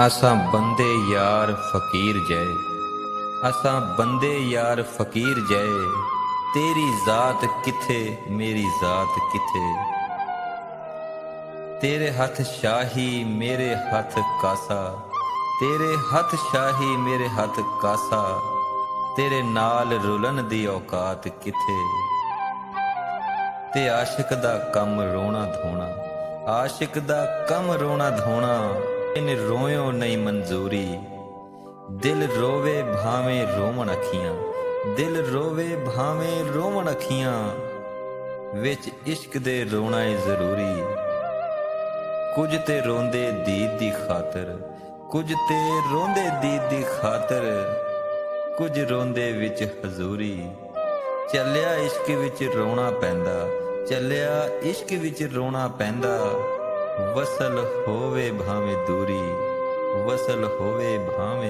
असां बंदे यार फकीर जय, असां बंदे यार फकीर जय। तेरी जात किथे मेरी जात किथे। तेरे हथ शाही मेरे हथ कासा, तेरे हथ शाही मेरे हथ कासा। तेरे नाल रुलन दी औकात किथे। ते आशिक दा कम रोना धोना, आशिक दा कम रोना धोना। इन रोयो नहीं मंजूरी। दिल रोवे भावें रोवण अखियां, दिल रोवे भावें रोवण अखियां। विच इश्क दे रोना है जरूरी। कुछ ते रोंदे दीद दी खातर, कुछ ते रोंदे दीद दी खातर। कुछ रोंदे विच हजूरी। ਚੱਲਿਆ इश्क विच रोना पैंदा, ਚੱਲਿਆ इश्क विच रोना पैंदा। वसल होवे भावें दूरी, वसल होवे भावें